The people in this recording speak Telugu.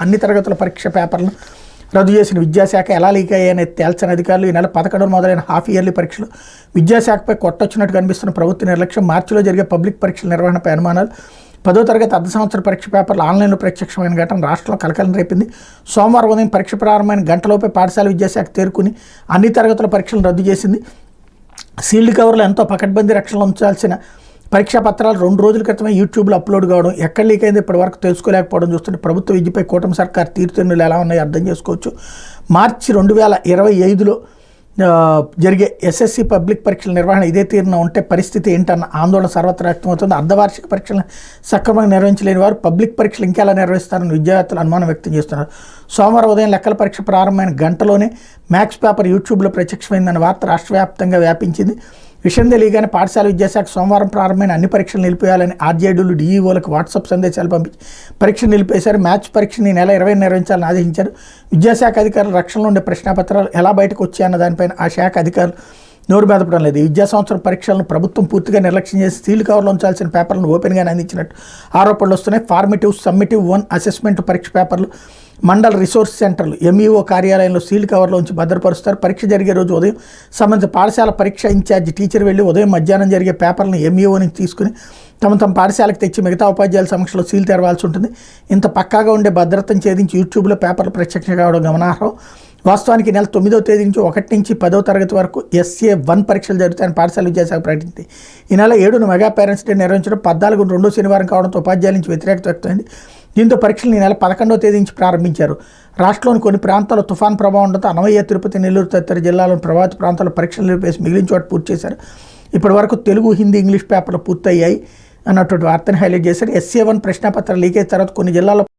అన్ని తరగతుల పరీక్ష పేపర్లను రద్దు చేసిన విద్యాశాఖ ఎలా లీక్ అయ్యాయనేది తేల్చని అధికారులు. ఈ నెల 11న మొదలైన హాఫ్ ఇయర్లీ పరీక్షలు విద్యాశాఖపై కొట్టొచ్చినట్టు కనిపిస్తున్న ప్రభుత్వ నిర్లక్ష్యం. మార్చిలో జరిగే పబ్లిక్ పరీక్షల నిర్వహణపై అనుమానాలు. 10వ తరగతి అర్ధ సంవత్సర పరీక్ష పేపర్లు ఆన్లైన్లో ప్రత్యక్షమైన ఘటన రాష్ట్రంలో కలకలం రేపింది. సోమవారం ఉదయం పరీక్ష ప్రారంభమైన గంటలోపే పాఠశాల విద్యాశాఖ తేరుకుని అన్ని తరగతుల పరీక్షలను రద్దు చేసింది. సీల్డ్ కవర్లు ఎంతో పకడ్బందీ రక్షణలో ఉంచాల్సిన పరీక్షా పత్రాలు 2 రోజుల క్రితమే యూట్యూబ్లో అప్లోడ్ కావడం, ఎక్కడ లీక్ అయింది ఇప్పటి వరకు తెలుసుకోలేకపోవడం చూస్తుంటే ప్రభుత్వ విద్యపై కూటమి సర్కార్ తీరుతెన్నులు ఎలా ఉన్నాయో అర్థం చేసుకోవచ్చు. మార్చి 2025లో జరిగే ఎస్ఎస్సి పబ్లిక్ పరీక్షల నిర్వహణ ఇదే తీరున ఉంటే పరిస్థితి ఏంటన్న ఆందోళన సర్వత్రా వ్యక్తమవుతుంది. అర్ధవార్షిక పరీక్షలను సక్రమంగా నిర్వహించలేని వారు పబ్లిక్ పరీక్షలు ఇంకెలా నిర్వహిస్తారని విద్యార్థులు అనుమానం వ్యక్తం చేస్తున్నారు. సోమవారం ఉదయం లెక్కల పరీక్ష ప్రారంభమైన గంటలోనే మ్యాథ్స్ పేపర్ యూట్యూబ్లో ప్రత్యక్షమైందన్న వార్త రాష్ట్ర వ్యాప్తంగా వ్యాపించింది. విషయం తెలియగానే పాఠశాల విద్యాశాఖ సోమవారం ప్రారంభమైన అన్ని పరీక్షలు నిలిపేయాలని ఆర్జేడీలు డీఈఓలకు వాట్సాప్ సందేశాలు పంపించి పరీక్షలు నిలిపేశారు. మ్యాథ్స్ పరీక్షని నెల 20 నిర్వహించాలని ఆదేశించారు. విద్యాశాఖ అధికారులు రక్షణలో ఉండే ప్రశ్నాపత్రాలు ఎలా బయటకు వచ్చాయన్న దానిపైన ఆ శాఖ అధికారులు నోరు మెదపడం లేదు. విద్యా సంవత్సరం పరీక్షలను ప్రభుత్వం పూర్తిగా నిర్లక్ష్యం చేసి సీల్ కవర్లో ఉంచాల్సిన పేపర్లను ఓపెన్గానే అందించినట్టు ఆరోపణలు వస్తున్నాయి. ఫార్మేటివ్, సమ్మిటివ్ 1 అసెస్మెంట్ పరీక్ష పేపర్లు మండల్ రిసోర్స్ సెంటర్లు ఎంఈఓ కార్యాలయంలో సీల్ కవర్లో ఉంచి భద్రపరుస్తారు. పరీక్ష జరిగే రోజు ఉదయం సంబంధిత పాఠశాల పరీక్ష ఇన్ఛార్జి టీచర్ వెళ్ళి ఉదయం మధ్యాహ్నం జరిగే పేపర్లను ఎంఈఓ నుంచి తీసుకుని తమ పాఠశాలకు తెచ్చి మిగతా ఉపాధ్యాయుల సమక్షంలో సీల్ తెరవాల్సి ఉంటుంది. ఇంత పక్కాగా ఉండే భద్రతను ఛేదించి యూట్యూబ్లో పేపర్లు ప్రత్యక్షం కావడం గమనార్హం. వాస్తవానికి నెల 9వ తేదీ నుంచి 1 నుంచి 10వ తరగతి వరకు SA1 పరీక్షలు జరుగుతాయని పాఠశాల విద్యాశాఖ ప్రకటించింది. ఈ నెల 7న మెగా పేరెంట్స్ డే నిర్వహించడం 14న 2వ శనివారం కావడంతో ఉపాధ్యాయుల నుంచి వ్యతిరేకత వ్యక్తమైంది. దీంతో పరీక్షలు ఈ నెల 11వ తేదీ నుంచి ప్రారంభించారు. రాష్ట్రంలోని కొన్ని ప్రాంతాల్లో తుఫాన్ ప్రభావం ఉండడంతో అన్నమయ్య, తిరుపతి, నెల్లూరు తదితర జిల్లాలోని ప్రభావిత ప్రాంతాల్లో పరీక్షలు నిలిపేసి మిగిలిన చోట పూర్తి చేశారు. ఇప్పటి వరకు తెలుగు, హిందీ, ఇంగ్లీష్ పేపర్లు పూర్తయ్యాయి అన్నటువంటి వార్తను హైలైట్ చేశారు. SA1 ప్రశ్నాపత్ర లీకేజ్ తర్వాత కొన్ని జిల్లాల్లో